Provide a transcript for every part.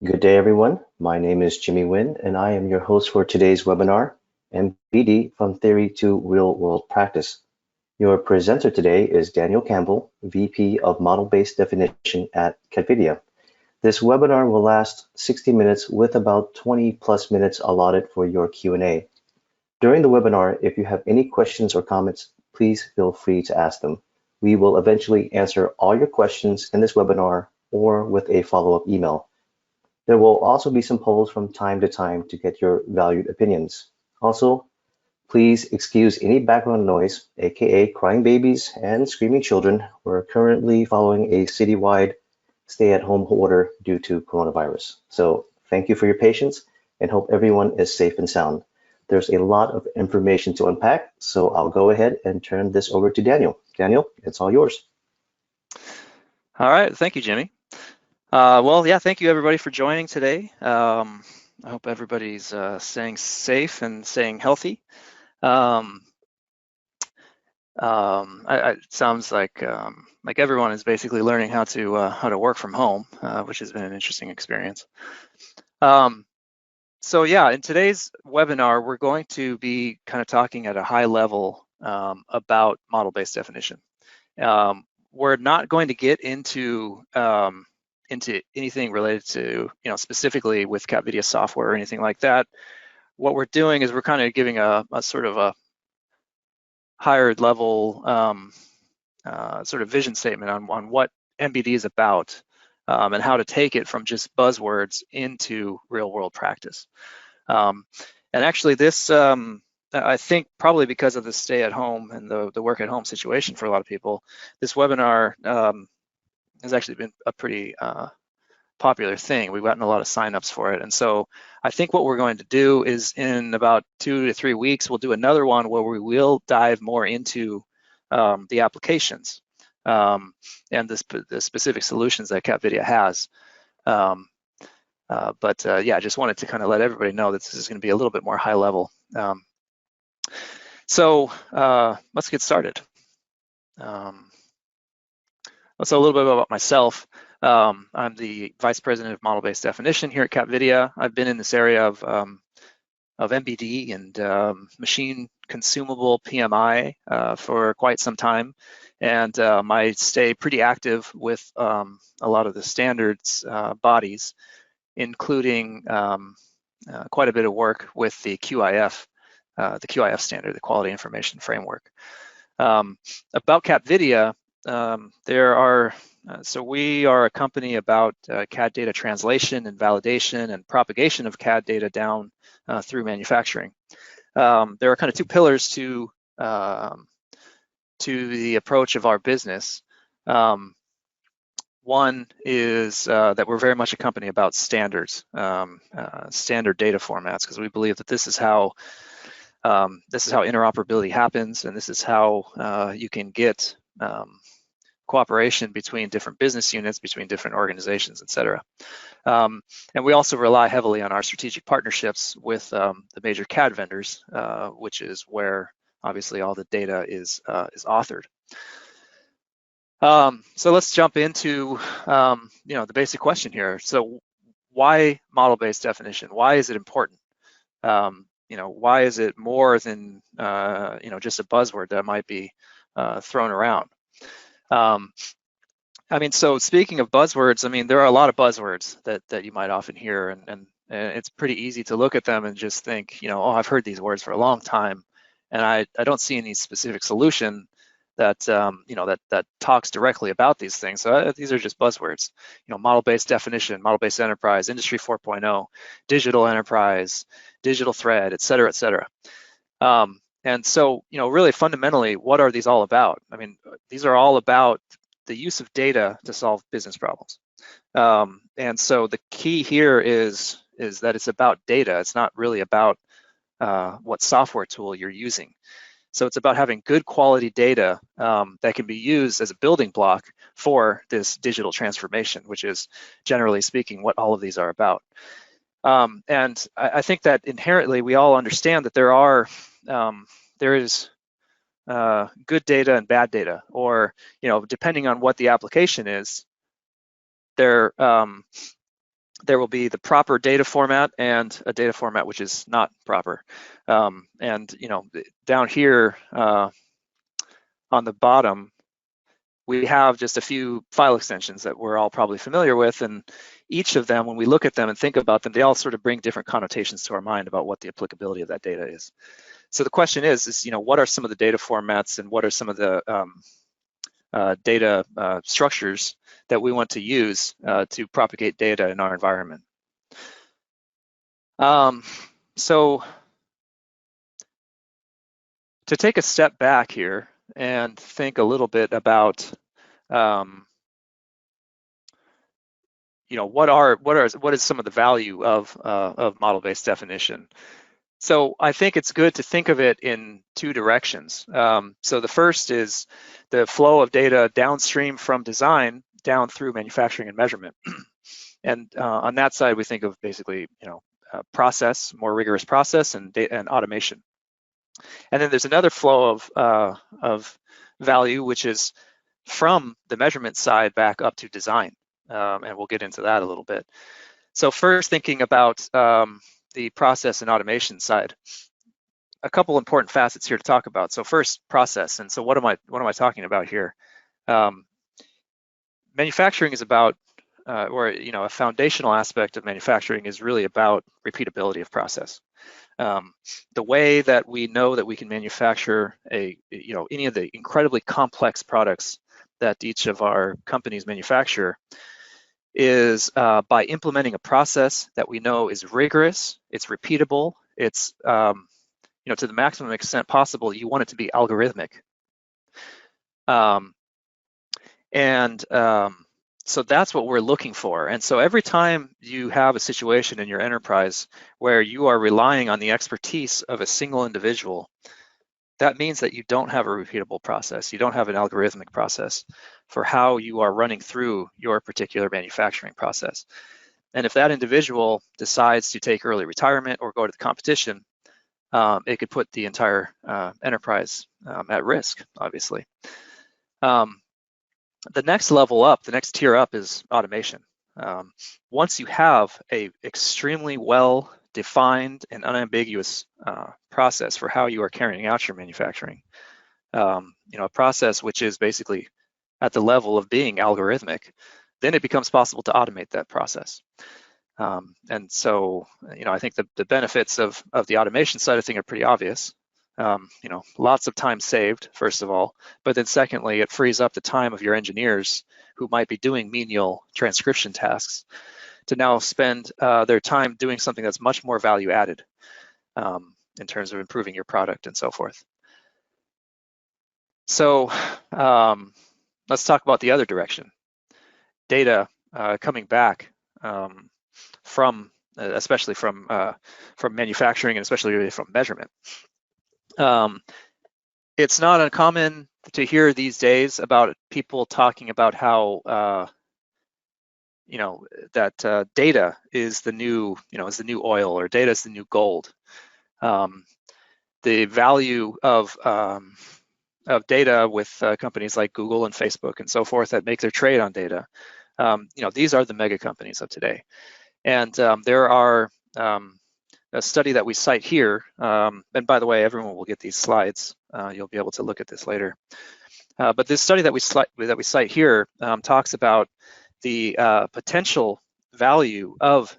Good day, everyone. My name is Jimmy Nguyen, and I am your host for today's webinar, MBD from Theory to Real World Practice. Your presenter today is Daniel Campbell, VP of Model-Based Definition at Capvidia. This webinar will last 60 minutes with about 20 plus minutes allotted for your Q&A. During the webinar, if you have any questions or comments, please feel free to ask them. We will eventually answer all your questions in this webinar or with a follow-up email. There will also be some polls from time to time to get your valued opinions. Also, please excuse any background noise, aka crying babies and screaming children. We're currently following a citywide stay-at-home order due to coronavirus. So thank you for your patience and hope everyone is safe and sound. There's a lot of information to unpack, so I'll go ahead and turn this over to Daniel. Daniel, it's all yours. All right, thank you, Jimmy. Thank you everybody for joining today. I hope everybody's staying safe and staying healthy. It sounds like everyone is basically learning how to work from home, which has been an interesting experience. In today's webinar, we're going to be kind of talking at a high level about model-based definition. We're not going to get into anything related to, specifically with Capvidia software or anything like that. What we're doing is we're kind of giving a sort of a higher level sort of vision statement on what MBD is about and how to take it from just buzzwords into real world practice. And actually this, I think probably because of the stay at home and the work at home situation for a lot of people, this webinar has actually been a pretty popular thing. We've gotten a lot of signups for it. And so I think what we're going to do is in about 2 to 3 weeks, we'll do another one where we will dive more into the applications and the specific solutions that Capvidia has. I just wanted to kind of let everybody know that this is going to be a little bit more high level. Let's get started. So a little bit about myself. I'm the Vice President of Model-Based Definition here at Capvidia. I've been in this area of MBD and machine consumable PMI for quite some time. And I stay pretty active with a lot of the standards bodies, including quite a bit of work with the QIF standard, the Quality Information Framework. About Capvidia, we are a company about CAD data translation and validation and propagation of CAD data down through manufacturing. There are kind of two pillars to the approach of our business. One is that we're very much a company about standards, standard data formats, because we believe that this is how interoperability happens, and this is how you can get cooperation between different business units, between different organizations, et cetera. And we also rely heavily on our strategic partnerships with the major CAD vendors, which is where obviously all the data is authored. So let's jump into the basic question here. So why model-based definition? Why is it important? Why is it more than just a buzzword that might be thrown around? So speaking of buzzwords, there are a lot of buzzwords that you might often hear, and it's pretty easy to look at them and just think, oh, I've heard these words for a long time, and I don't see any specific solution that that talks directly about these things. So these are just buzzwords. Model-based definition, model-based enterprise, Industry 4.0, digital enterprise, digital thread, et cetera, et cetera. And so, really fundamentally, what are these all about? These are all about the use of data to solve business problems. And so the key here is that it's about data. It's not really about what software tool you're using. So it's about having good quality data that can be used as a building block for this digital transformation, which is generally speaking what all of these are about. And I think that inherently we all understand that there is good data and bad data, or depending on what the application is, there there will be the proper data format and a data format which is not proper. And down here on the bottom, we have just a few file extensions that we're all probably familiar with, and each of them, when we look at them and think about them, they all sort of bring different connotations to our mind about what the applicability of that data is. So the question is what are some of the data formats and what are some of the data structures that we want to use to propagate data in our environment? So to take a step back here and think a little bit about what is some of the value of model-based definition. So I think it's good to think of it in two directions. So the first is the flow of data downstream from design down through manufacturing and measurement. And on that side, we think of basically, process, more rigorous process, and data and automation. And then there's another flow of value, which is from the measurement side back up to design. And we'll get into that a little bit. So first, thinking about the process and automation side, a couple important facets here to talk about. So first, process. And so what am I talking about here? Manufacturing is about, a foundational aspect of manufacturing is really about repeatability of process. The way that we know that we can manufacture any of the incredibly complex products that each of our companies manufacture is by implementing a process that we know is rigorous, it's repeatable, it's to the maximum extent possible. You want it to be algorithmic, so that's what we're looking for. And so every time you have a situation in your enterprise where you are relying on the expertise of a single individual, that means that you don't have a repeatable process. You don't have an algorithmic process for how you are running through your particular manufacturing process. And if that individual decides to take early retirement or go to the competition, it could put the entire enterprise at risk, obviously. The next level up, the next tier up is automation. Once you have a extremely well-defined and unambiguous process for how you are carrying out your manufacturing, a process which is basically at the level of being algorithmic, then it becomes possible to automate that process. And so, I think the benefits of the automation side of things are pretty obvious. Lots of time saved, first of all, but then secondly, it frees up the time of your engineers who might be doing menial transcription tasks to now spend their time doing something that's much more value added in terms of improving your product and so forth. So let's talk about the other direction. Data coming back especially from manufacturing and especially really from measurement. It's not uncommon to hear these days about people talking about how that data is the new oil, or data is the new gold. The value of data with companies like Google and Facebook and so forth that make their trade on data. These are the mega companies of today, and there are a study that we cite here, and by the way, everyone will get these slides. You'll be able to look at this later. But this study that we cite here talks about the potential value of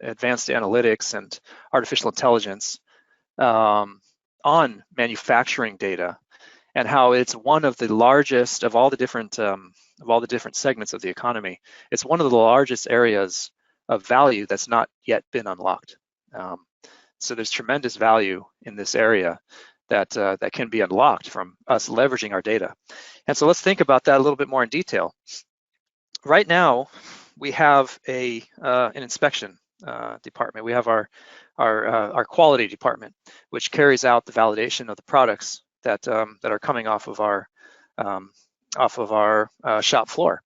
advanced analytics and artificial intelligence on manufacturing data, and how it's one of the largest of all the different segments of the economy. It's one of the largest areas of value that's not yet been unlocked. So there's tremendous value in this area that can be unlocked from us leveraging our data. And so let's think about that a little bit more in detail. Right now, we have an inspection department. We have our quality department, which carries out the validation of the products that are coming off of our shop floor.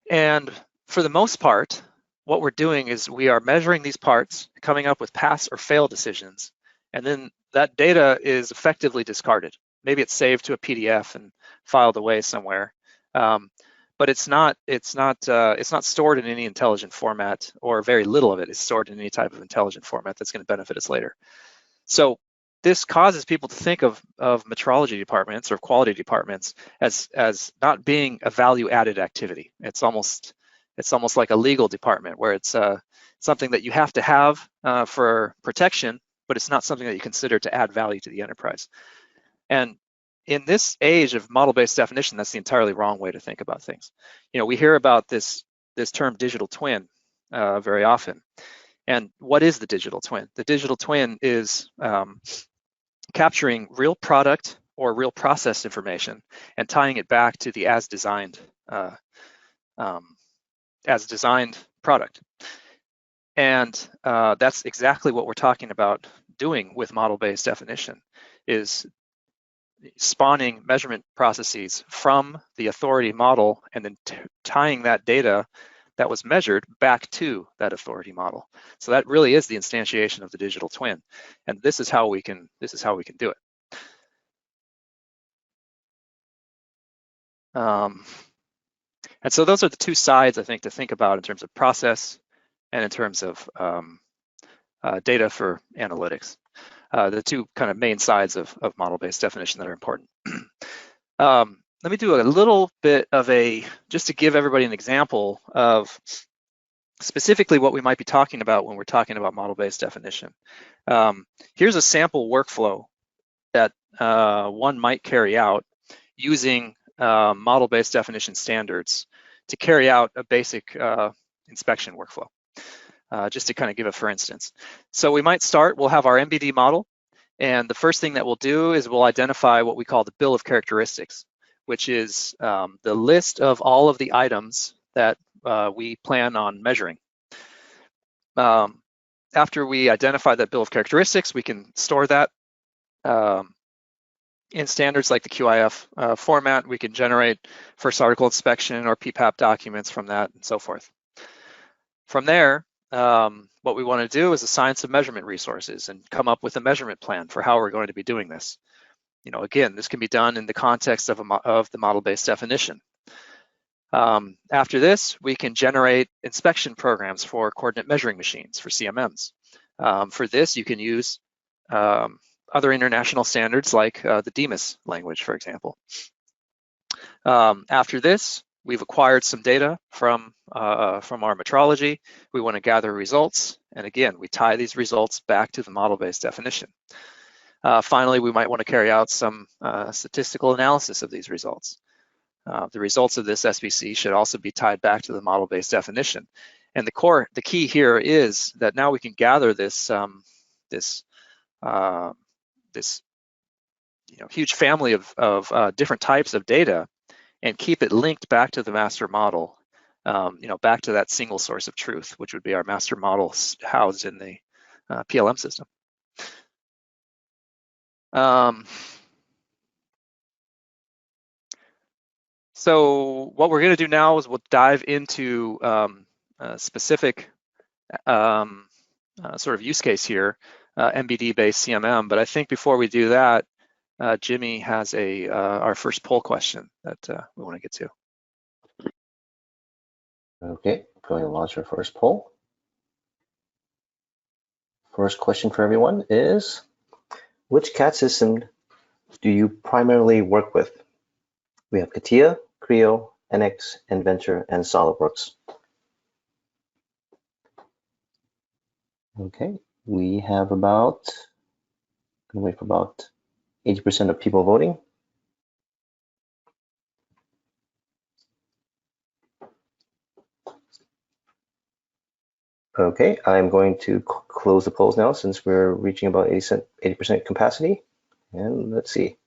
And for the most part, what we're doing is we are measuring these parts, coming up with pass or fail decisions, and then that data is effectively discarded. Maybe it's saved to a PDF and filed away somewhere. but it's not stored in any intelligent format, or very little of it is stored in any type of intelligent format that's going to benefit us later. So this causes people to think of metrology departments or quality departments as not being a value-added activity. It's almost like a legal department, where it's something that you have to have for protection, but it's not something that you consider to add value to the enterprise. And in this age of model-based definition, that's the entirely wrong way to think about things. We hear about this term digital twin very often. And what is the digital twin? The digital twin is capturing real product or real process information and tying it back to the as designed product. And that's exactly what we're talking about doing with model-based definition, is spawning measurement processes from the authority model and then tying that data that was measured back to that authority model. So that really is the instantiation of the digital twin, and this is how we can do it. And so those are the two sides, I think, to think about in terms of process and in terms of data for analytics. The two kind of main sides of model-based definition that are important. Let me do a little bit of just to give everybody an example of specifically what we might be talking about when we're talking about model-based definition. Here's a sample workflow that one might carry out using model-based definition standards to carry out a basic inspection workflow, just to kind of give a for instance. So we might start, we'll have our MBD model, and the first thing that we'll do is we'll identify what we call the bill of characteristics, which is the list of all of the items that we plan on measuring. After we identify that bill of characteristics, we can store that in standards like the QIF format. We can generate first article inspection or PPAP documents from that and so forth. From there, what we want to do is assign some measurement resources and come up with a measurement plan for how we're going to be doing this. Again, this can be done in the context of the model-based definition. After this, we can generate inspection programs for coordinate measuring machines, for CMMs. For this, you can use other international standards like the DEMAS language, for example. After this, we've acquired some data from our metrology. We want to gather results, and again, we tie these results back to the model-based definition. Finally, we might want to carry out some statistical analysis of these results. The results of this SBC should also be tied back to the model-based definition. And the key here is that now we can gather this huge family of different types of data and keep it linked back to the master model, back to that single source of truth, which would be our master model housed in the PLM system. So what we're going to do now is we'll dive into a specific sort of use case here, MBD-based CMM. But I think before we do that, Jimmy has our first poll question that we want to get to. Okay, going to launch our first poll. First question for everyone is, which CAD system do you primarily work with? We have CATIA, Creo, NX, Inventor, and SolidWorks. Okay, we have about 80% of people voting. Okay, I'm going to close the polls now since we're reaching about 80% capacity. And let's see.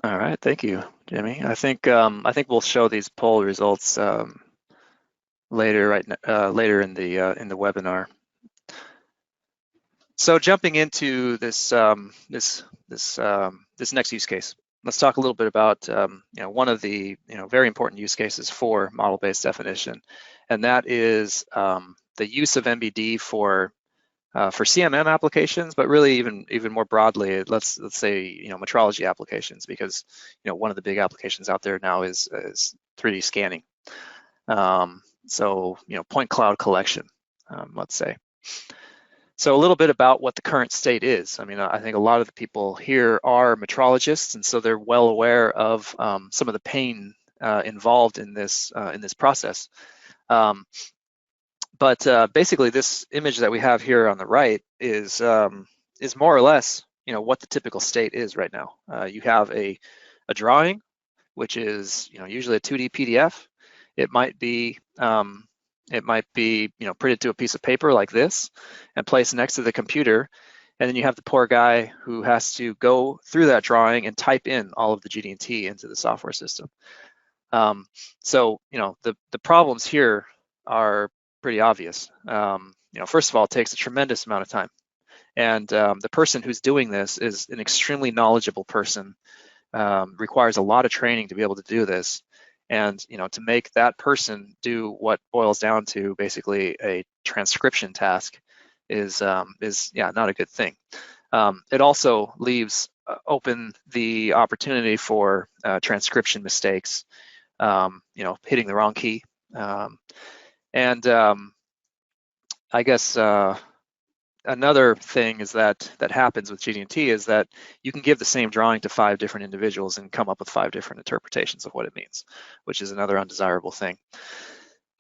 All right, thank you, Jimmy. I think we'll show these poll results later in the webinar. So jumping into this next use case, let's talk a little bit about one of the very important use cases for model-based definition, and that is the use of MBD for for CMM applications, but really even more broadly, let's say metrology applications, because one of the big applications out there now is 3D scanning. So point cloud collection, let's say. So a little bit about what the current state is. I mean, I think a lot of the people here are metrologists, and so they're well aware of some of the pain involved in this process. But basically, this image that we have here on the right is more or less, what the typical state is right now. You have a drawing, which is, usually a 2D PDF. It might be printed to a piece of paper like this and placed next to the computer. And then you have the poor guy who has to go through that drawing and type in all of the GD&T into the software system. So, the problems here are pretty obvious. First of all, it takes a tremendous amount of time. And the person who's doing this is an extremely knowledgeable person, requires a lot of training to be able to do this. And to make that person do what boils down to basically a transcription task is not a good thing. It also leaves open the opportunity for transcription mistakes, hitting the wrong key. I guess another thing is that happens with GD&T is that you can give the same drawing to 5 different individuals and come up with 5 different interpretations of what it means, which is another undesirable thing.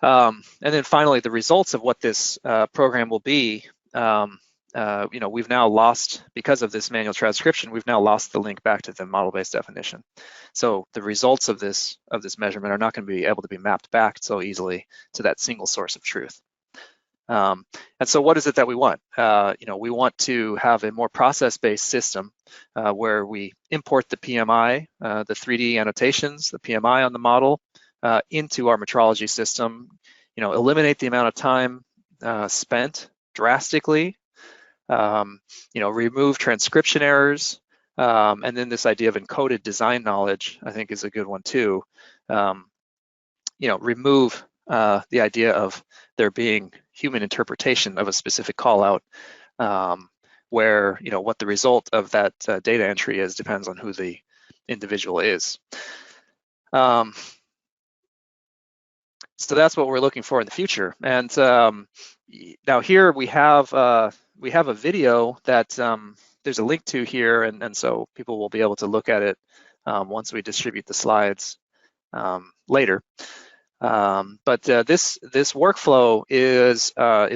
And then finally, the results of what this program will be, we've now lost, because of this manual transcription, we've now lost the link back to the model-based definition. So the results of this measurement are not going to be able to be mapped back so easily to that single source of truth. And so what is it that we want? We want to have a more process-based system where we import the PMI, the 3D annotations, the PMI on the model into our metrology system, eliminate the amount of time spent drastically, remove transcription errors, and then this idea of encoded design knowledge, I think, is a good one too. Remove the idea of there being human interpretation of a specific call out, where what the result of that data entry is depends on who the individual is. So that's what we're looking for in the future. And now here we have a video that there's a link to here, and so people will be able to look at it once we distribute the slides later. But this workflow is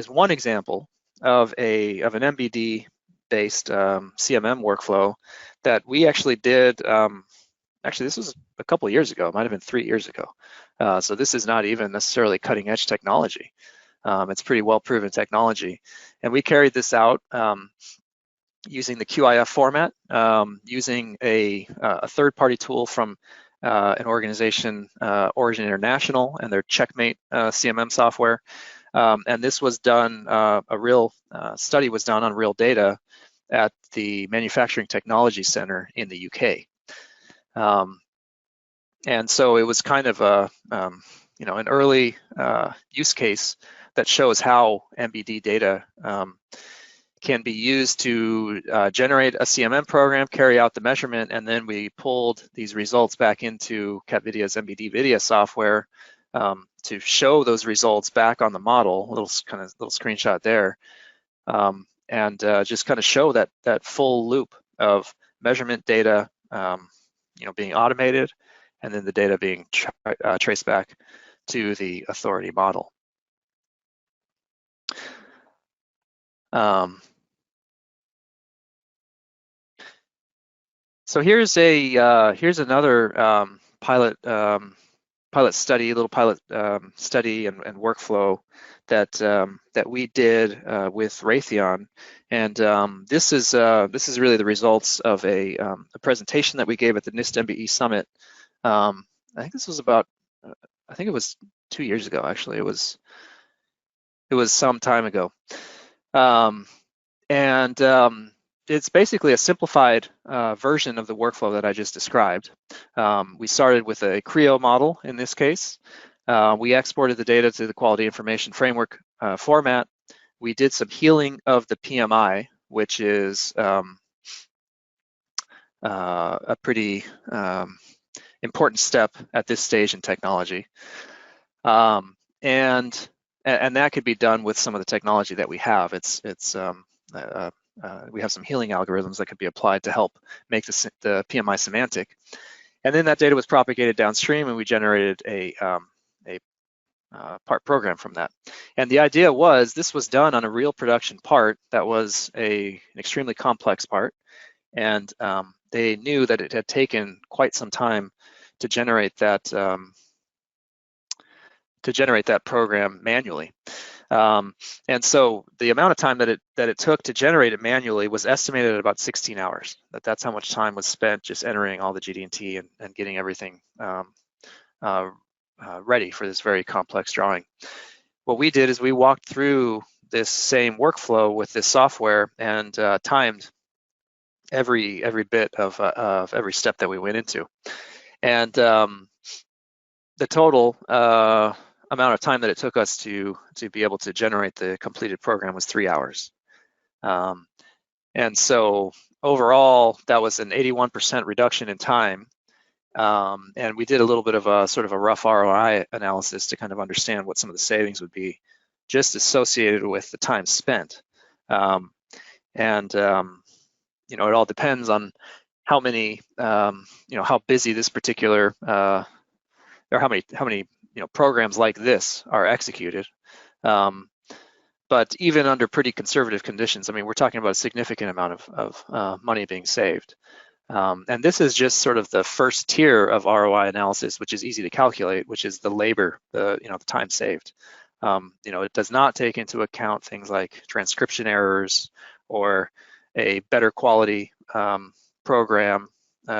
one example of an MBD-based CMM workflow that we actually did. Actually, this was a couple of years ago. It might have been 3 years ago. So this is not even necessarily cutting-edge technology. It's pretty well-proven technology, and we carried this out using the QIF format, using a third-party tool from an organization, Origin International, and their Checkmate CMM software. And this was done, a real study was done on real data at the Manufacturing Technology Center in the UK. And so it was kind of an early use case that shows how MBD data can be used to generate a CMM program, carry out the measurement, and then we pulled these results back into Capvidia's MBD-Based software to show those results back on the model. Little screenshot there, and just kind of show that full loop of measurement data, being automated, and then the data being traced back to the authority model. So here's another pilot study, little pilot study and workflow that we did with Raytheon, and this is really the results of a presentation that we gave at the NIST MBE Summit. I think this was about, I think it was 2 years ago. Actually, it was some time ago, and it's basically a simplified version of the workflow that I just described. We started with a Creo model in this case. We exported the data to the Quality Information Framework format. we did some healing of the PMI, which is a pretty important step at this stage in technology. And that could be done with some of the technology that we have. We have some healing algorithms that could be applied to help make the PMI semantic. And then that data was propagated downstream, and we generated a part program from that. And the idea was this was done on a real production part that was an extremely complex part. And they knew that it had taken quite some time to generate that program manually. And so the amount of time that it took to generate it manually was estimated at about 16 hours. That's how much time was spent just entering all the GD&T and getting everything ready for this very complex drawing. What we did is we walked through this same workflow with this software and timed every bit of every step that we went into. And the total amount of time that it took us to be able to generate the completed program was 3 hours. And so overall, that was an 81% reduction in time. And we did a little bit of a sort of a rough ROI analysis to kind of understand what some of the savings would be just associated with the time spent. It all depends on how many, how busy this particular, or how many programs like this are executed. But even under pretty conservative conditions, I mean, we're talking about a significant amount of money being saved. And this is just sort of the first tier of ROI analysis, which is easy to calculate, which is the labor, the time saved. It does not take into account things like transcription errors or a better quality program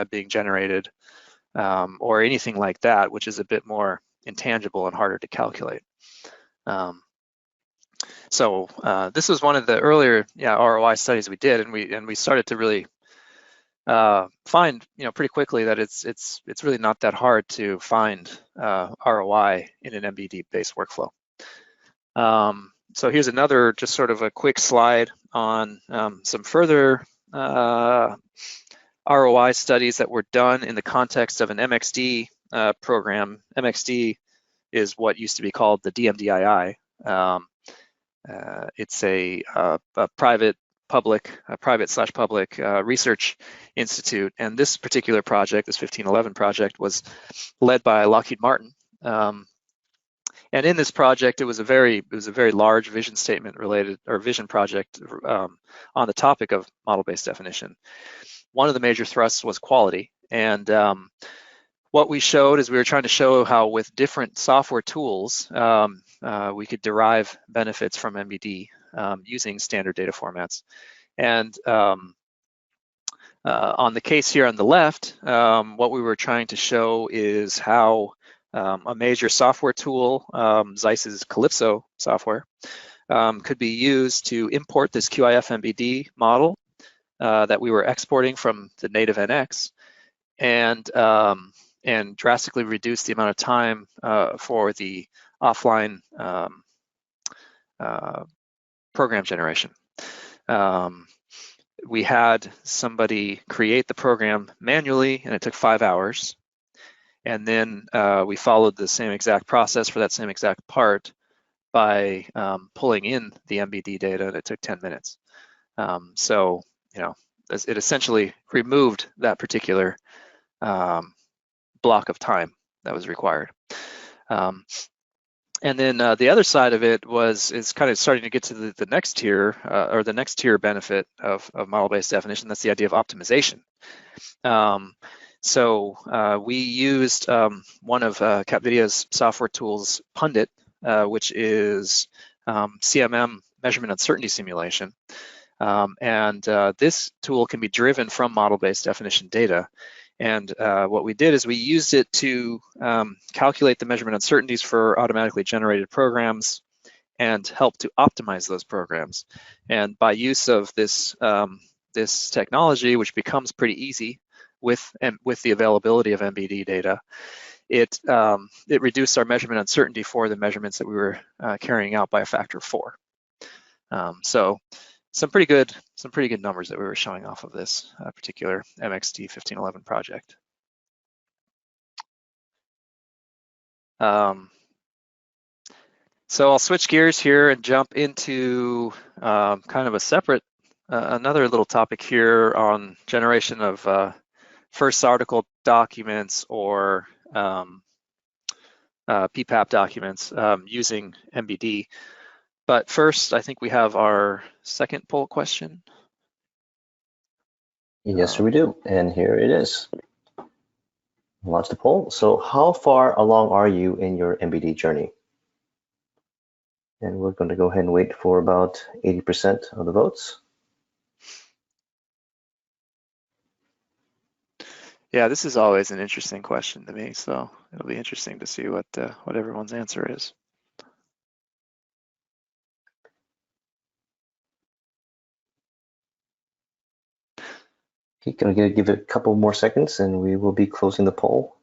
being generated or anything like that, which is a bit more intangible and harder to calculate. So this was one of the earlier ROI studies we did, and we started to really find pretty quickly that it's really not that hard to find ROI in an MBD-based workflow. So here's another just sort of a quick slide on some further ROI studies that were done in the context of an MXD program. MXD is what used to be called the DMDII. It's a private/public research institute, and this particular project, this 1511 project, was led by Lockheed Martin. And in this project, it was a very large vision statement related, or vision project on the topic of model-based definition. One of the major thrusts was quality, and what we showed is we were trying to show how with different software tools we could derive benefits from MBD using standard data formats. And on the case here on the left, what we were trying to show is how a major software tool, Zeiss's Calypso software, could be used to import this QIF MBD model that we were exporting from the native NX and drastically reduce the amount of time for the offline program generation. We had somebody create the program manually, and it took 5 hours. And then we followed the same exact process for that same exact part by pulling in the MBD data, and it took 10 minutes. So, it essentially removed that particular block of time that was required. And then the other side of it is kind of starting to get to the next tier, or the next tier benefit of model-based definition. That's the idea of optimization. So we used one of Capvidia's software tools, Pundit, which is CMM measurement uncertainty simulation. And this tool can be driven from model-based definition data. And what we did is we used it to calculate the measurement uncertainties for automatically generated programs and help to optimize those programs. And by use of this technology, which becomes pretty easy with the availability of MBD data, it reduced our measurement uncertainty for the measurements that we were carrying out by a factor of 4. So some pretty good numbers that we were showing off of this particular MXT 1511 project. So I'll switch gears here and jump into kind of a separate, another little topic here on generation of first article documents or PPAP documents using MBD. But first, I think we have our second poll question. Yes, sir, we do. And here it is. Launch the poll. So how far along are you in your MBD journey? And we're going to go ahead and wait for about 80% of the votes. Yeah, this is always an interesting question to me, so it'll be interesting to see what everyone's answer is. Okay, gonna give it a couple more seconds and we will be closing the poll.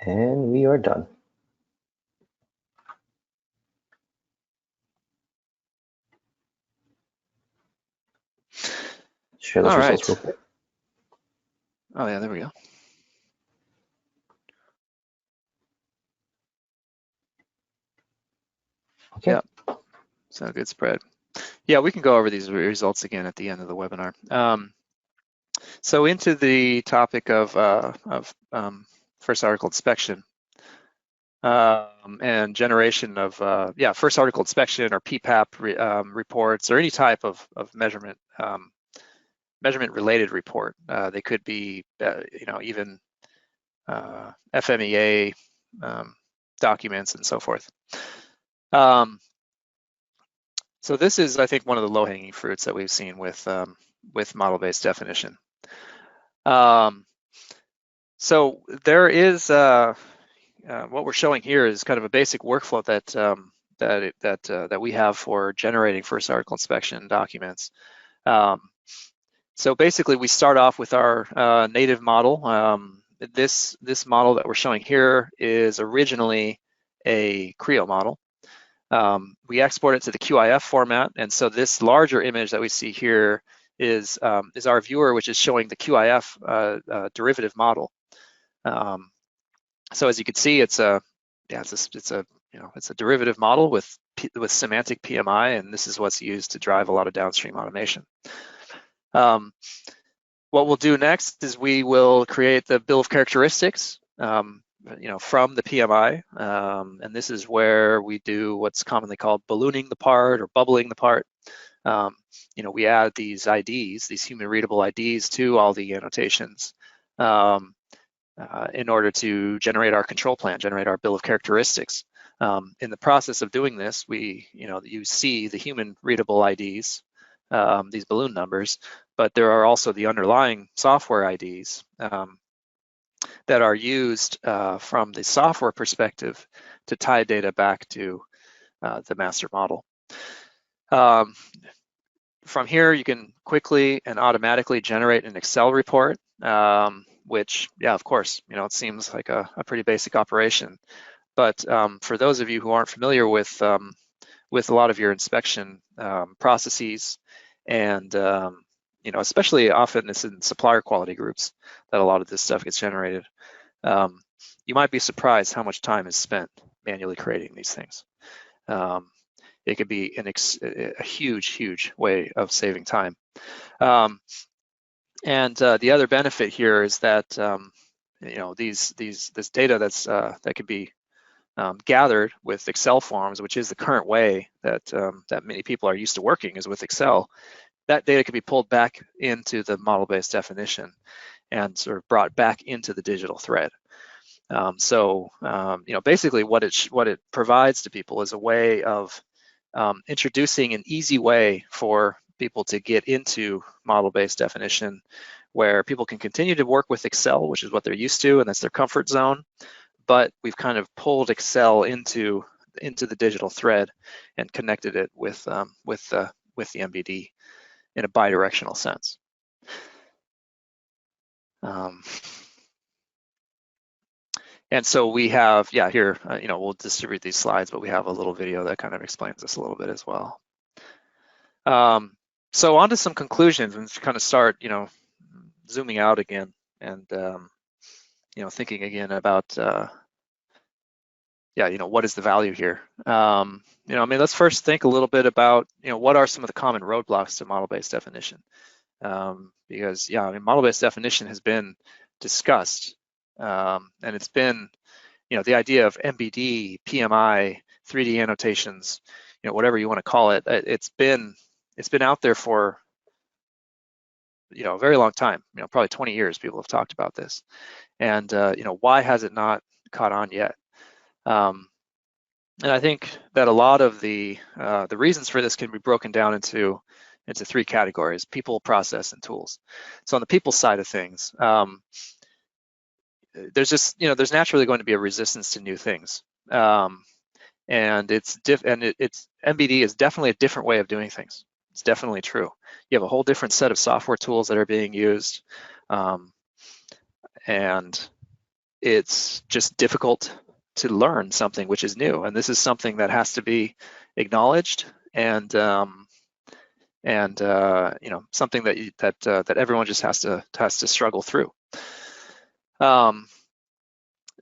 And we are done. Share those results real quick. Oh yeah, there we go. Okay. Yeah, so good spread. Yeah, we can go over these results again at the end of the webinar. So into the topic of first article inspection and generation of first article inspection or PPAP reports or any type of measurement related report. They could be even FMEA documents and so forth. So this is, I think, one of the low-hanging fruits that we've seen with model-based definition. So there is what we're showing here is kind of a basic workflow that we have for generating first article inspection documents. So basically, we start off with our native model. This model that we're showing here is originally a Creo model. We export it to the QIF format, and so this larger image that we see here is our viewer, which is showing the QIF derivative model. So as you can see, it's a derivative model with semantic PMI, and this is what's used to drive a lot of downstream automation. What we'll do next is we will create the bill of characteristics, from the PMI, and this is where we do what's commonly called ballooning the part or bubbling the part. We add these IDs, these human readable IDs, to all the annotations in order to generate our control plan, generate our bill of characteristics. In the process of doing this, you see the human readable IDs, these balloon numbers, but there are also the underlying software IDs that are used from the software perspective to tie data back to the master model. From here, you can quickly and automatically generate an Excel report, which, yeah, of course, it seems like a pretty basic operation. But for those of you who aren't familiar with a lot of your inspection processes, and especially often it's in supplier quality groups that a lot of this stuff gets generated, you might be surprised how much time is spent manually creating these things. It could be a huge way of saving time. And the other benefit here is that this data that could be gathered with Excel forms, which is the current way that many people are used to working, is with Excel. That data can be pulled back into the model-based definition and sort of brought back into the digital thread. Basically what it provides to people is a way of introducing an easy way for people to get into model-based definition, where people can continue to work with Excel, which is what they're used to, and that's their comfort zone. But we've kind of pulled Excel into the digital thread and connected it with the MBD in a bidirectional sense. And so we have, yeah, here, we'll distribute these slides, but we have a little video that kind of explains this a little bit as well. So on to some conclusions and kind of start, zooming out again and, thinking again about, what is the value here? Let's first think a little bit about, what are some of the common roadblocks to model-based definition? Because, model-based definition has been discussed, and it's been, the idea of MBD, PMI, 3D annotations, whatever you want to call it, it's been out there for, a very long time, probably 20 years people have talked about this. And, why has it not caught on yet? And I think that a lot of the reasons for this can be broken down into three categories: people, process, and tools. So on the people side of things, there's naturally going to be a resistance to new things, and it's MBD is definitely a different way of doing things. It's definitely true. You have a whole different set of software tools that are being used, and it's just difficult to learn something which is new. And this is something that has to be acknowledged and something that everyone just has to struggle through.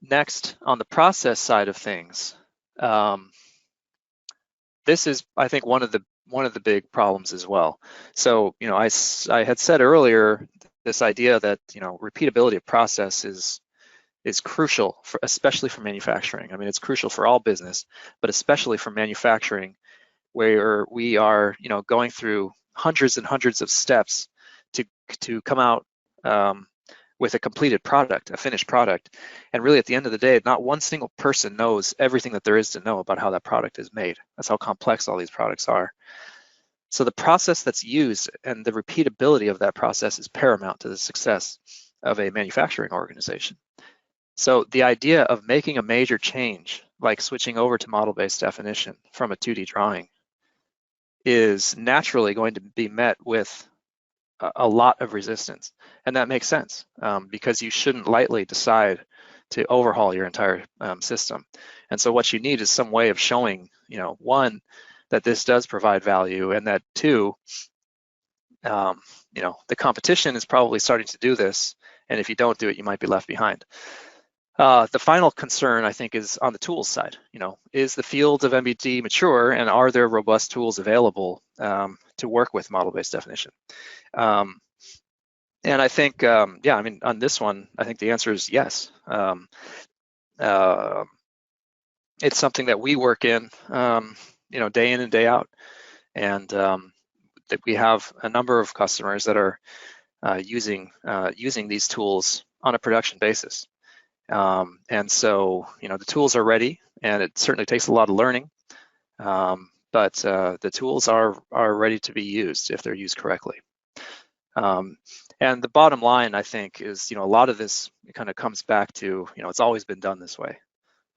Next, on the process side of things, this is, I think, one of the big problems as well. So, I had said earlier this idea that repeatability of process is crucial, especially for manufacturing. I mean, it's crucial for all business, but especially for manufacturing, where we are, going through hundreds and hundreds of steps to come out with a completed product, a finished product. And really, at the end of the day, not one single person knows everything that there is to know about how that product is made. That's how complex all these products are. So the process that's used and the repeatability of that process is paramount to the success of a manufacturing organization. So the idea of making a major change, like switching over to model-based definition from a 2D drawing, is naturally going to be met with a lot of resistance. And that makes sense, because you shouldn't lightly decide to overhaul your entire system. And so what you need is some way of showing, one, that this does provide value, and that two, the competition is probably starting to do this, and if you don't do it, you might be left behind. The final concern, I think, is on the tools side. Is the field of MBD mature, and are there robust tools available to work with model-based definition? And I think, on this one, I think the answer is yes. It's something that we work in, day in and day out, and that we have a number of customers that are using these tools on a production basis. And so, the tools are ready, and it certainly takes a lot of learning, but the tools are ready to be used if they're used correctly. And the bottom line, I think, is, a lot of this kind of comes back to, it's always been done this way.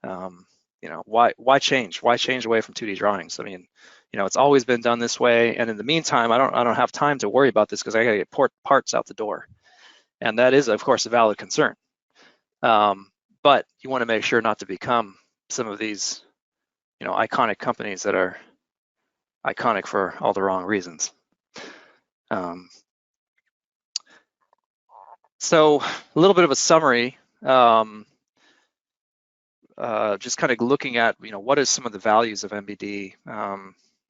Why change? Why change away from 2D drawings? I mean, it's always been done this way, and in the meantime, I don't have time to worry about this because I gotta get parts out the door, and that is, of course, a valid concern. But you want to make sure not to become some of these, iconic companies that are iconic for all the wrong reasons. So a little bit of a summary, just kind of looking at, what is some of the values of MBD,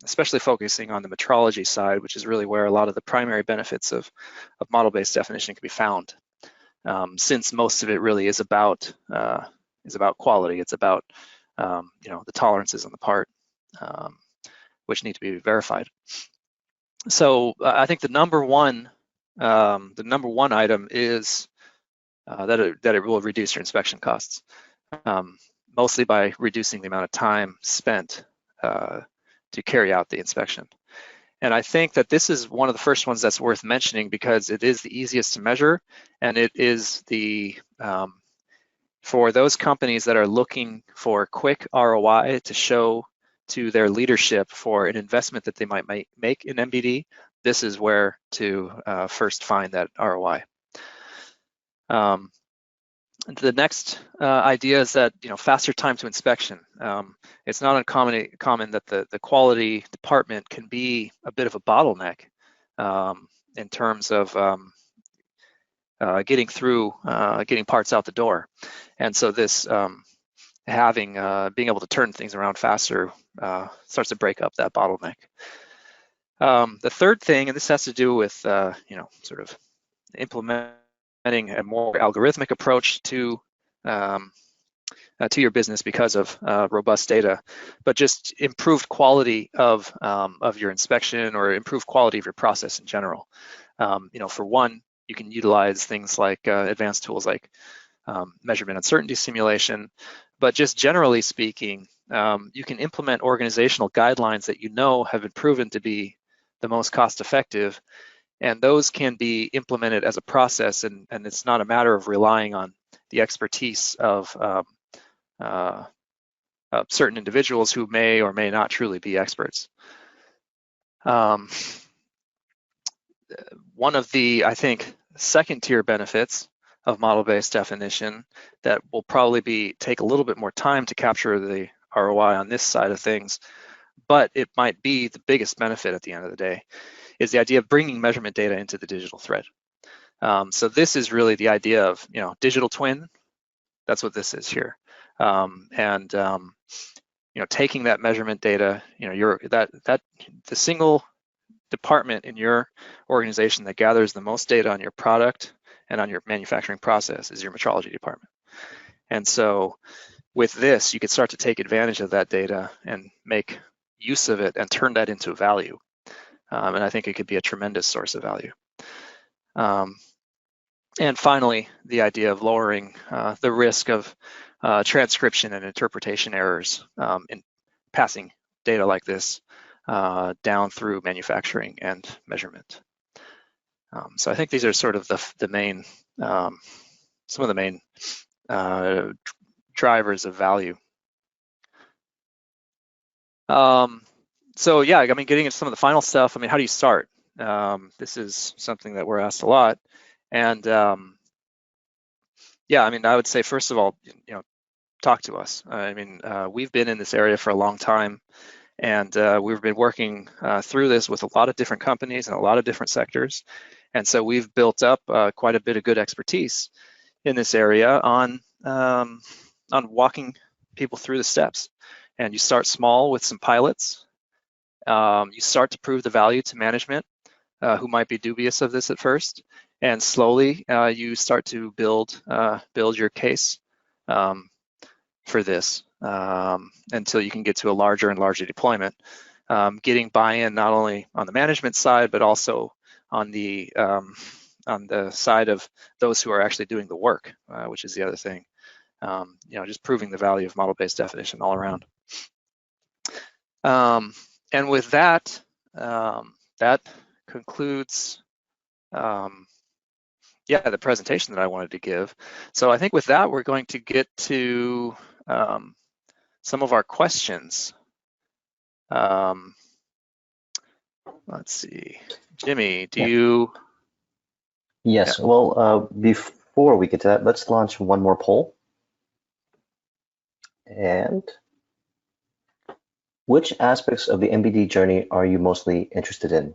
especially focusing on the metrology side, which is really where a lot of the primary benefits of model-based definition can be found. Since most of it really is about quality. It's about the tolerances on the part, which need to be verified. So I think the number one item is that it will reduce your inspection costs, mostly by reducing the amount of time spent to carry out the inspection. And I think that this is one of the first ones that's worth mentioning because it is the easiest to measure, and it is for those companies that are looking for quick ROI to show to their leadership for an investment that they might make in MBD, this is where to first find that ROI. The next idea is that faster time to inspection. It's not uncommon that the quality department can be a bit of a bottleneck in terms of getting parts out the door, and so this being able to turn things around faster starts to break up that bottleneck. The third thing, and this has to do with sort of implementing a more algorithmic approach to your business because of robust data, but just improved quality of your inspection or improved quality of your process in general. For one, you can utilize things like advanced tools like measurement uncertainty simulation, but just generally speaking, you can implement organizational guidelines that have been proven to be the most cost-effective, and those can be implemented as a process, and it's not a matter of relying on the expertise of certain individuals who may or may not truly be experts. One of the, I think, second-tier benefits of model-based definition that will probably take a little bit more time to capture the ROI on this side of things, but it might be the biggest benefit at the end of the day, is the idea of bringing measurement data into the digital thread. So this is really the idea of digital twin. That's what this is here, taking that measurement data. The single department in your organization that gathers the most data on your product and on your manufacturing process is your metrology department. And so with this, you can start to take advantage of that data and make use of it and turn that into value. And I think it could be a tremendous source of value. And finally, the idea of lowering the risk of transcription and interpretation errors in passing data like this down through manufacturing and measurement. So I think these are sort of the main, some of the main drivers of value. So yeah, I mean, getting into some of the final stuff, I mean, how do you start? This is something that we're asked a lot. And yeah, I mean, I would say, first of all, talk to us. I mean, we've been in this area for a long time, and we've been working through this with a lot of different companies and a lot of different sectors. And so we've built up quite a bit of good expertise in this area on walking people through the steps. And you start small with some pilots. You start to prove the value to management who might be dubious of this at first. And slowly you start to build your case for this until you can get to a larger and larger deployment, getting buy-in not only on the management side, but also on the side of those who are actually doing the work, which is the other thing. Just proving the value of model-based definition all around. And with that, that concludes the presentation that I wanted to give. So I think with that, we're going to get to some of our questions. Let's see, Jimmy, do you? Yes, well, before we get to that, let's launch one more poll. And which aspects of the MBD journey are you mostly interested in?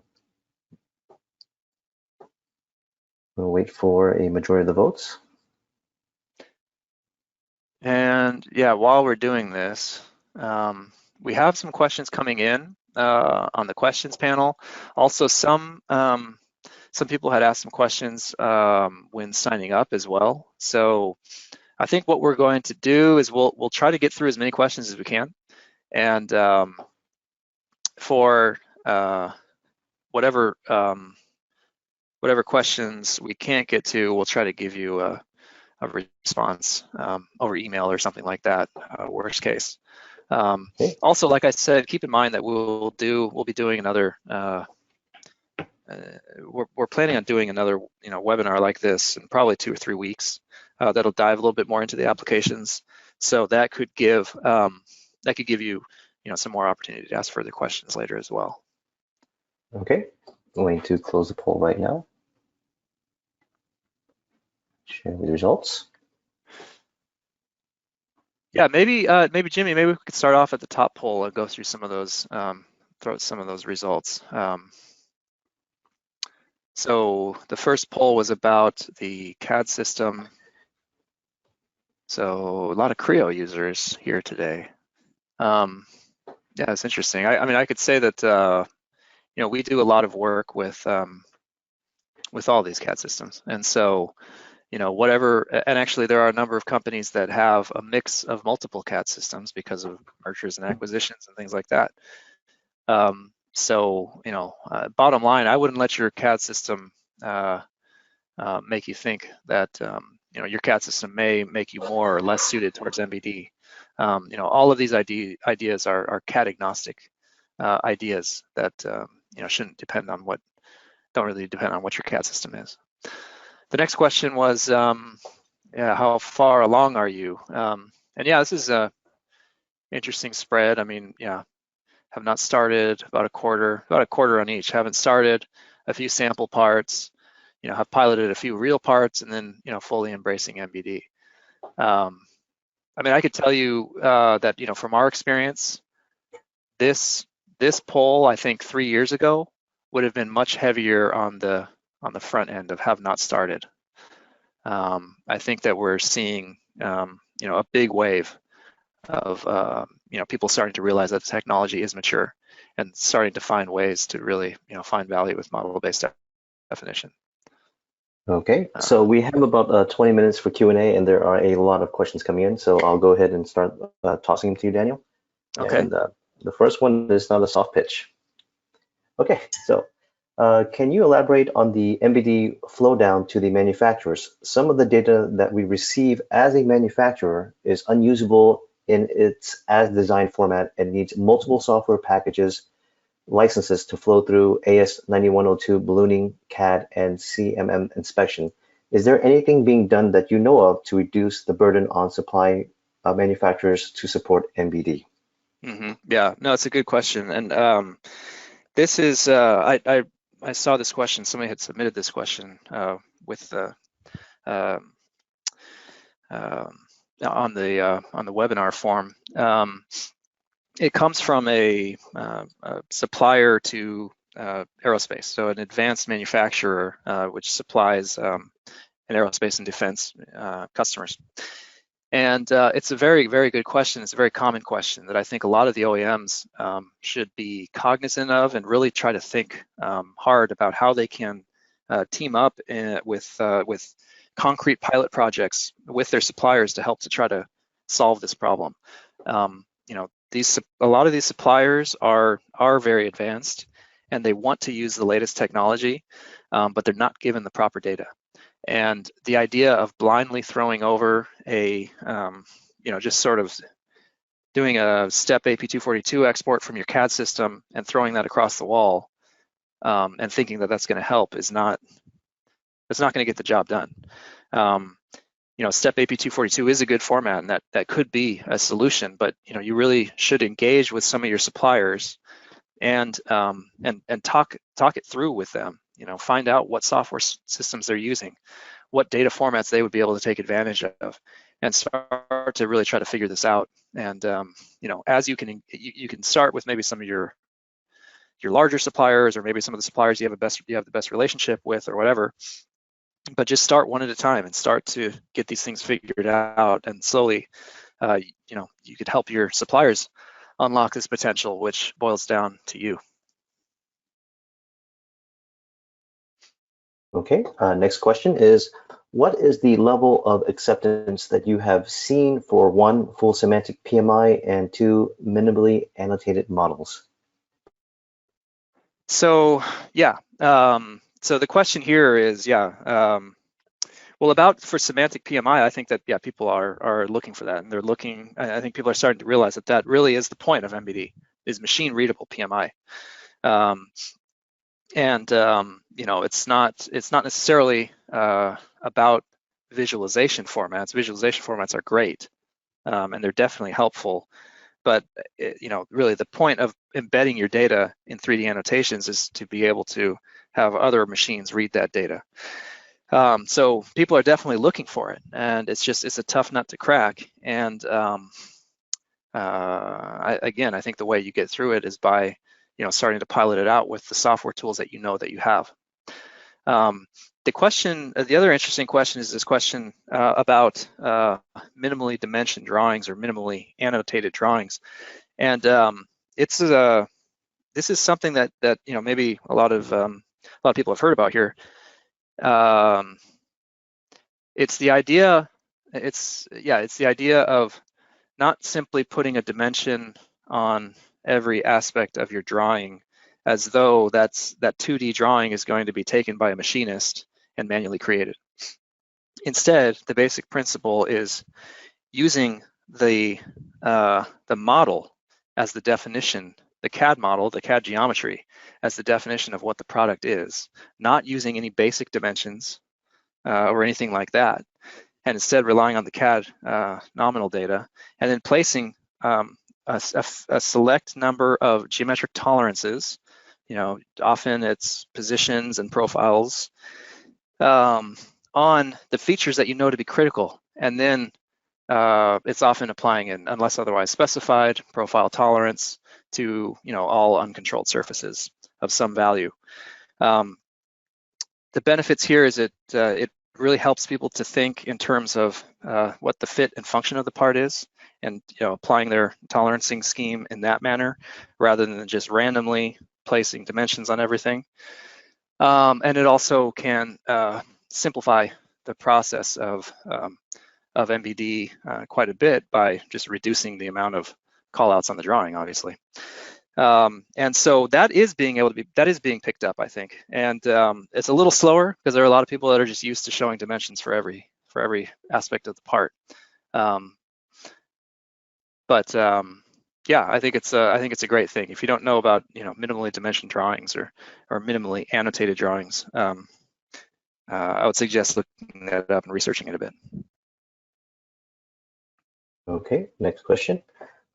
We'll wait for a majority of the votes. And yeah, while we're doing this, we have some questions coming in on the questions panel. Also, some people had asked some questions when signing up as well. So I think what we're going to do is we'll try to get through as many questions as we can. And for whatever questions we can't get to, we'll try to give you a response over email or something like that, worst case. Okay. Also, like I said, keep in mind that we'll be doing another, we're planning on doing another webinar like this in probably 2 or 3 weeks that'll dive a little bit more into the applications. So that could give you some more opportunity to ask further questions later as well. Okay, going to close the poll right now. Share the results. Yeah, maybe Jimmy, maybe we could start off at the top poll and go through some of those, throw out some of those results. So the first poll was about the CAD system. So a lot of Creo users here today. Yeah, it's interesting. I mean, I could say that we do a lot of work with all these CAD systems, and so whatever. And actually, there are a number of companies that have a mix of multiple CAD systems because of mergers and acquisitions and things like that. So bottom line, I wouldn't let your CAD system make you think that your CAD system may make you more or less suited towards MBD. All of these ideas are CAD agnostic ideas that shouldn't depend on don't really depend on what your CAD system is. The next question was, yeah, how far along are you? And yeah, this is a interesting spread. I mean, yeah, have not started, about a quarter on each. Haven't started, a few sample parts, have piloted a few real parts, and then fully embracing MBD. I mean, I could tell you that from our experience, this poll, I think 3 years ago, would have been much heavier on the front end of have not started. I think that we're seeing a big wave of people starting to realize that the technology is mature and starting to find ways to really find value with model-based definition. Okay, so we have about 20 minutes for Q&A, and there are a lot of questions coming in. So I'll go ahead and start tossing them to you, Daniel. Okay. And the first one is not a soft pitch. Okay, so can you elaborate on the MBD flow down to the manufacturers? Some of the data that we receive as a manufacturer is unusable in its as designed format and needs multiple software packages licenses to flow through AS9102 ballooning, CAD, and CMM inspection. Is there anything being done that you know of to reduce the burden on supply manufacturers to support MBD? Yeah, no, it's a good question. And this is, I saw this question, somebody had submitted this question with the on the webinar form. It comes from a supplier to aerospace, so an advanced manufacturer which supplies an aerospace and defense customers. And it's a very, very good question. It's a very common question that I think a lot of the OEMs should be cognizant of and really try to think hard about how they can team up with concrete pilot projects with their suppliers to help to try to solve this problem. A lot of these suppliers are very advanced and they want to use the latest technology, but they're not given the proper data. And the idea of blindly throwing over just sort of doing a step AP242 export from your CAD system and throwing that across the wall and thinking that that's going to help it's not going to get the job done. Step AP242 is a good format, and that could be a solution, but you really should engage with some of your suppliers and talk it through with them. Find out what software systems they're using, what data formats they would be able to take advantage of, and start to really try to figure this out. And as you can start with maybe some of your larger suppliers, or maybe some of the suppliers you have the best relationship with, or whatever. But just start one at a time and start to get these things figured out, and slowly, you could help your suppliers unlock this potential, which boils down to you. Okay, next question is, what is the level of acceptance that you have seen for 1, full semantic PMI, and 2, minimally annotated models? So yeah, so the question here is, well, for semantic PMI, I think that people are looking for that, and they're looking. I think people are starting to realize that really is the point of MBD, is machine readable PMI. It's not necessarily about visualization formats. Visualization formats are great, and they're definitely helpful. But really the point of embedding your data in 3D annotations is to be able to have other machines read that data. So people are definitely looking for it, and it's a tough nut to crack. And again, I think the way you get through it is by starting to pilot it out with the software tools that you know that you have. The other interesting question is this question about minimally dimensioned drawings or minimally annotated drawings, and this is something that maybe a lot of people have heard about here. It's the idea. It's the idea of not simply putting a dimension on every aspect of your drawing as though that 2D drawing is going to be taken by a machinist and manually created. Instead, the basic principle is using the model as the definition, the CAD model, the CAD geometry as the definition of what the product is, not using any basic dimensions or anything like that, and instead relying on the CAD nominal data, and then placing a select number of geometric tolerances, often it's positions and profiles, on the features that you know to be critical, and then it's often applying an unless otherwise specified profile tolerance to all uncontrolled surfaces of some value. The benefits here is it really helps people to think in terms of what the fit and function of the part is, and applying their tolerancing scheme in that manner rather than just randomly placing dimensions on everything. And it also can simplify the process of MBD quite a bit by just reducing the amount of callouts on the drawing, obviously. And so that is being picked up, I think. And it's a little slower because there are a lot of people that are just used to showing dimensions for every aspect of the part. Yeah, I think it's a great thing. If you don't know about minimally dimensioned drawings or minimally annotated drawings, I would suggest looking that up and researching it a bit. Okay, next question.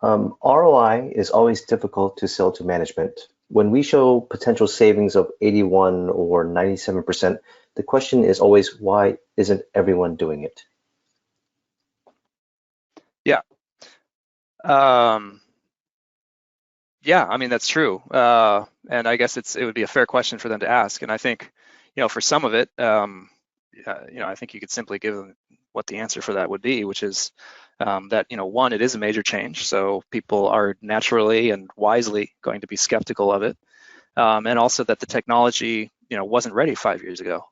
ROI is always difficult to sell to management. When we show potential savings of 81 or 97%, the question is always, why isn't everyone doing it? Yeah. Yeah, I mean, that's true. And I guess it would be a fair question for them to ask. And I think, for some of it, I think you could simply give them what the answer for that would be, which is that, one, it is a major change. So people are naturally and wisely going to be skeptical of it. And also that the technology, wasn't ready 5 years ago.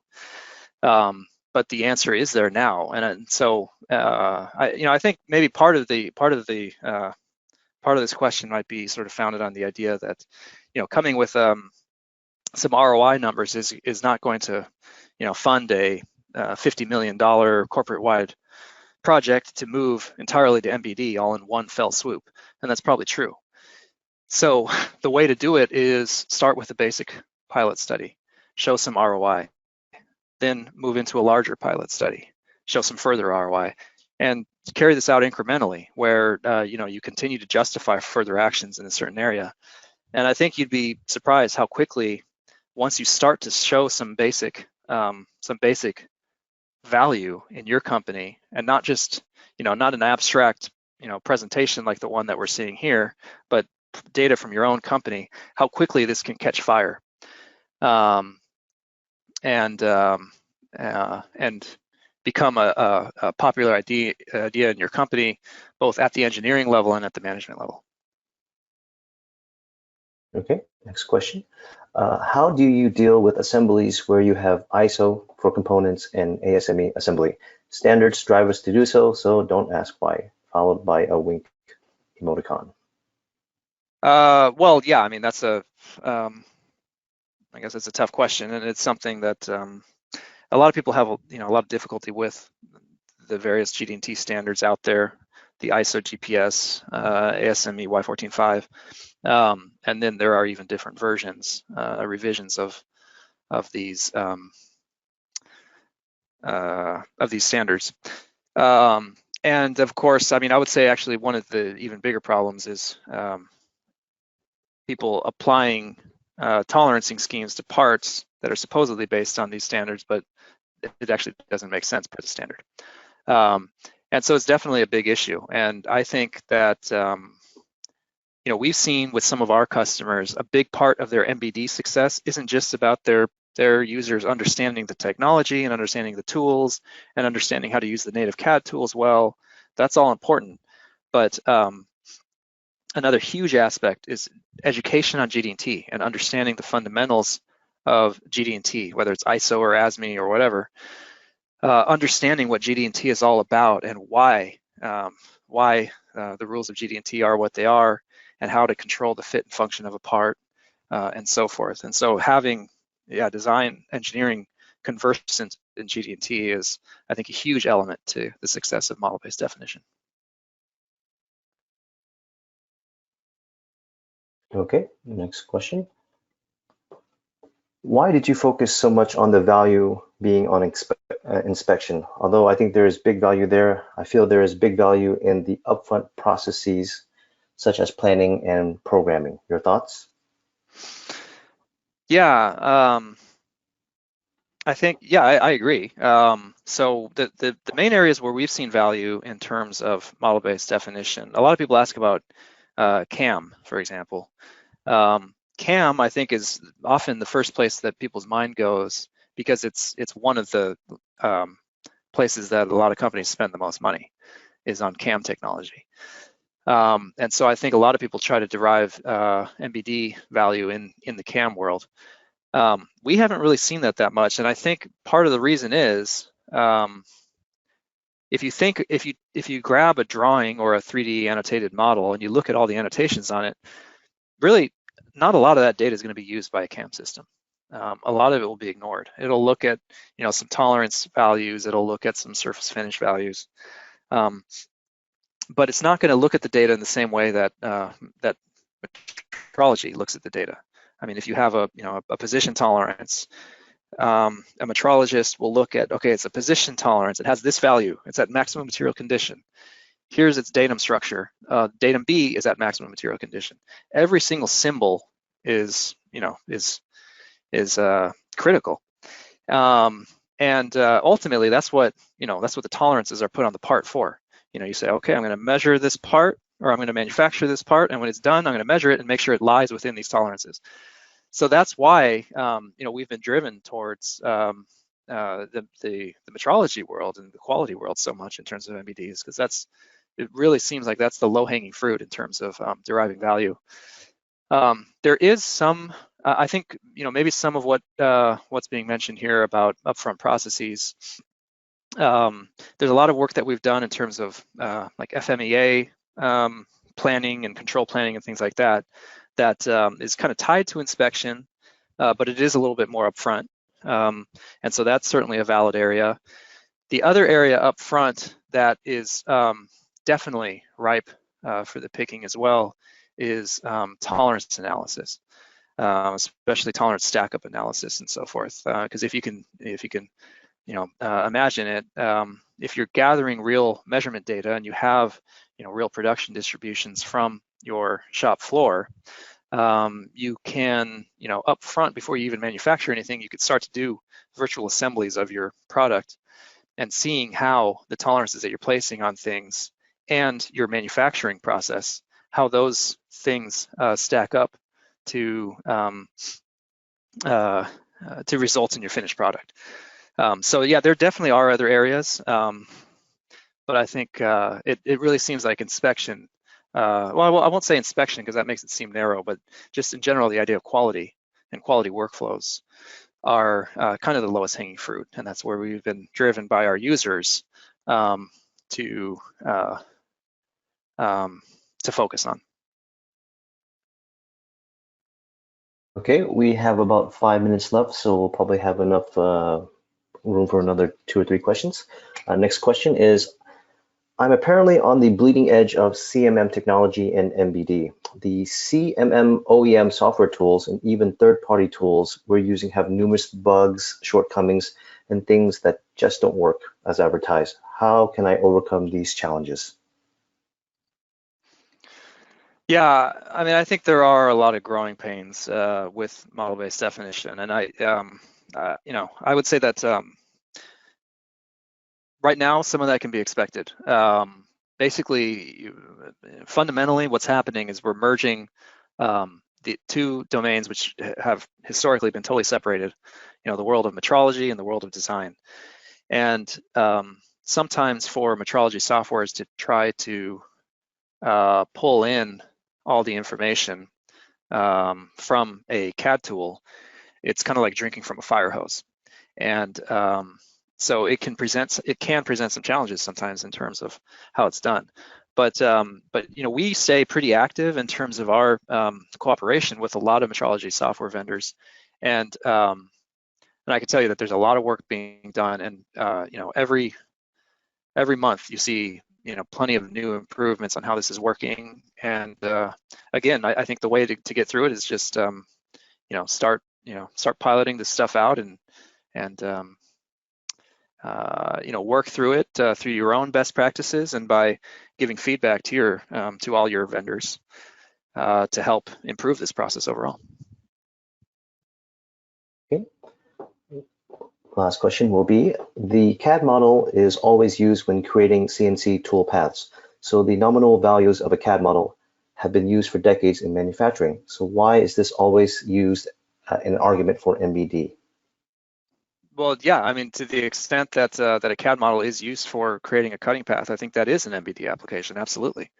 But the answer is there now. And so, I think maybe part of this question might be sort of founded on the idea that, coming with some ROI numbers is not going to, fund a $50 million corporate-wide project to move entirely to MBD all in one fell swoop, and that's probably true. So the way to do it is start with a basic pilot study, show some ROI, then move into a larger pilot study, show some further ROI, and carry this out incrementally where you continue to justify further actions in a certain area. And I think you'd be surprised how quickly, once you start to show some basic value in your company, and not just not an abstract presentation like the one that we're seeing here, but data from your own company, how quickly this can catch fire and become a popular idea in your company, both at the engineering level and at the management level. Okay, next question. How do you deal with assemblies where you have ISO for components and ASME assembly? Standards drive us to do so, so don't ask why, followed by a wink emoticon. Well, yeah, I mean, that's I guess it's a tough question, and it's something that a lot of people have a lot of difficulty with the various GD&T standards out there, the ISO GPS, ASME Y145, and then there are even different versions, revisions of these standards. And of course, I mean, I would say actually one of the even bigger problems is people applying tolerancing schemes to parts that are supposedly based on these standards, but it actually doesn't make sense per the standard. And so it's definitely a big issue. And I think that we've seen with some of our customers, a big part of their MBD success isn't just about their users understanding the technology and understanding the tools and understanding how to use the native CAD tools well. That's all important. But another huge aspect is education on GD&T and understanding the fundamentals of GD&T, whether it's ISO or ASME or whatever. Understanding what GD&T is all about and why the rules of GD&T are what they are, and how to control the fit and function of a part, and so forth. And so having design engineering conversant in GD&T is, I think, a huge element to the success of model-based definition. Okay, next question. Why did you focus so much on the value being on inspection? Although I think there is big value there, I feel there is big value in the upfront processes such as planning and programming. Your thoughts? Yeah, I think, I agree. So the main areas where we've seen value in terms of model-based definition, a lot of people ask about CAM, for example. CAM, I think, is often the first place that people's mind goes because it's one of the places that a lot of companies spend the most money is on CAM technology. And so I think a lot of people try to derive MBD value in the CAM world. We haven't really seen that much, and I think part of the reason is if you grab a drawing or a 3D annotated model and you look at all the annotations on it, really not a lot of that data is going to be used by a CAM system. A lot of it will be ignored. It'll look at some tolerance values. It'll look at some surface finish values, but it's not going to look at the data in the same way that that metrology looks at the data. I mean, if you have a position tolerance, a metrologist will look at, okay, it's a position tolerance. It has this value. It's at maximum material condition. Here's its datum structure. Datum B is at maximum material condition. Every single symbol is critical, and ultimately that's what the tolerances are put on the part for. You say, okay, I'm going to measure this part, or I'm going to manufacture this part, and when it's done, I'm going to measure it and make sure it lies within these tolerances. So that's why we've been driven towards the metrology world and the quality world so much in terms of MBDs, because it really seems like that's the low-hanging fruit in terms of deriving value. There is some, I think, maybe some of what's being mentioned here about upfront processes. There's a lot of work that we've done in terms of like FMEA planning and control planning and things like that is kind of tied to inspection, but it is a little bit more upfront. And so that's certainly a valid area. The other area up front that is definitely ripe for the picking as well is tolerance analysis, especially tolerance stack-up analysis and so forth. Because if you can imagine it, if you're gathering real measurement data and you have real production distributions from your shop floor, you can up front, before you even manufacture anything, you could start to do virtual assemblies of your product and seeing how the tolerances that you're placing on things and your manufacturing process, how those things stack up to result in your finished product. So yeah, there definitely are other areas, but I think it really seems like inspection. Well, I won't say inspection because that makes it seem narrow, but just in general, the idea of quality and quality workflows are kind of the lowest hanging fruit, and that's where we've been driven by our users to focus on. Okay, we have about 5 minutes left, so we'll probably have enough room for another 2 or 3 questions. Next question is, I'm apparently on the bleeding edge of CMM technology and MBD. The CMM OEM software tools and even third-party tools we're using have numerous bugs, shortcomings, and things that just don't work as advertised. How can I overcome these challenges? Yeah, I mean, I think there are a lot of growing pains with model-based definition, and I would say that right now, some of that can be expected. Basically, fundamentally, what's happening is we're merging the two domains which have historically been totally separated, the world of metrology and the world of design. And sometimes for metrology softwares to try to pull in all the information from a CAD tool, it's kind of like drinking from a fire hose. And so it can present some challenges sometimes in terms of how it's done. But we stay pretty active in terms of our cooperation with a lot of metrology software vendors, and I can tell you that there's a lot of work being done, and every month you see plenty of new improvements on how this is working. And again, I think the way to get through it is just start piloting this stuff out and work through it through your own best practices and by giving feedback to all your vendors to help improve this process overall. Okay. Last question will be, the CAD model is always used when creating CNC tool paths. So the nominal values of a CAD model have been used for decades in manufacturing. So why is this always used in an argument for MBD? Well, yeah, I mean, to the extent that a CAD model is used for creating a cutting path, I think that is an MBD application, absolutely.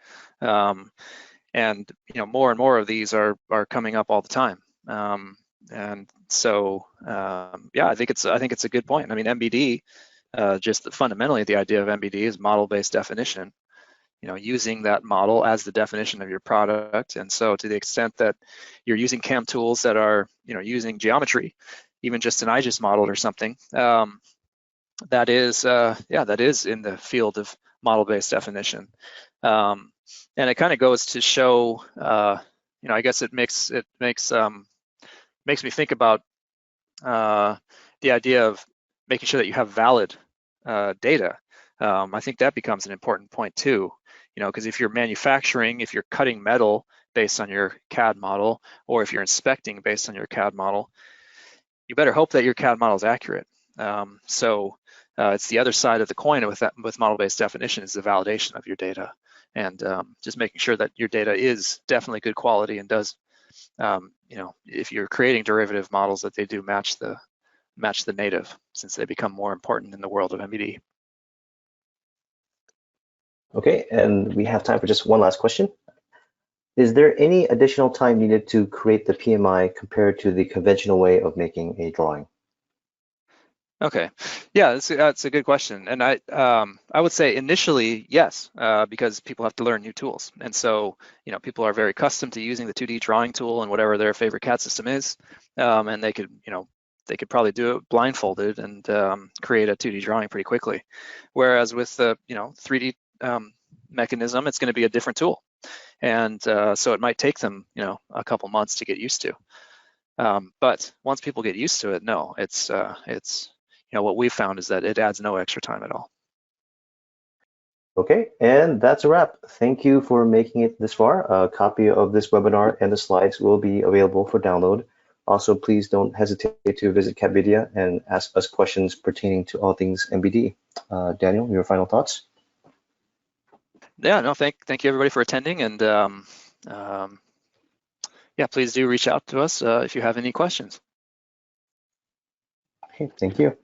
And more and more of these are coming up all the time. And so, yeah, I think it's a good point. I mean, MBD, just fundamentally, the idea of MBD is model-based definition. Using that model as the definition of your product. And so, to the extent that you're using CAM tools that are, using geometry, even just an IGES model or something, that is in the field of model-based definition. And it kind of goes to show, I guess it makes me think about the idea of making sure that you have valid data. I think that becomes an important point too, because if you're manufacturing, if you're cutting metal based on your CAD model, or if you're inspecting based on your CAD model, you better hope that your CAD model is accurate. So it's the other side of the coin with model-based definition, is the validation of your data, and just making sure that your data is definitely good quality and does, if you're creating derivative models, that they do match the native, since they become more important in the world of MBD. Okay, and we have time for just one last question. Is there any additional time needed to create the PMI compared to the conventional way of making a drawing? Okay, yeah, that's a good question, and I would say initially yes, because people have to learn new tools, and so people are very accustomed to using the 2D drawing tool and whatever their favorite CAD system is, and they could probably do it blindfolded and create a 2D drawing pretty quickly, whereas with the 3D mechanism, it's going to be a different tool, and so it might take them a couple months to get used to. But once people get used to it, no, it's what we've found is that it adds no extra time at all. Okay, and that's a wrap. Thank you for making it this far. A copy of this webinar and the slides will be available for download. Also, please don't hesitate to visit Capvidia and ask us questions pertaining to all things MBD. Daniel, your final thoughts? Yeah, no, thank you everybody for attending, and yeah, please do reach out to us if you have any questions. Okay, thank you.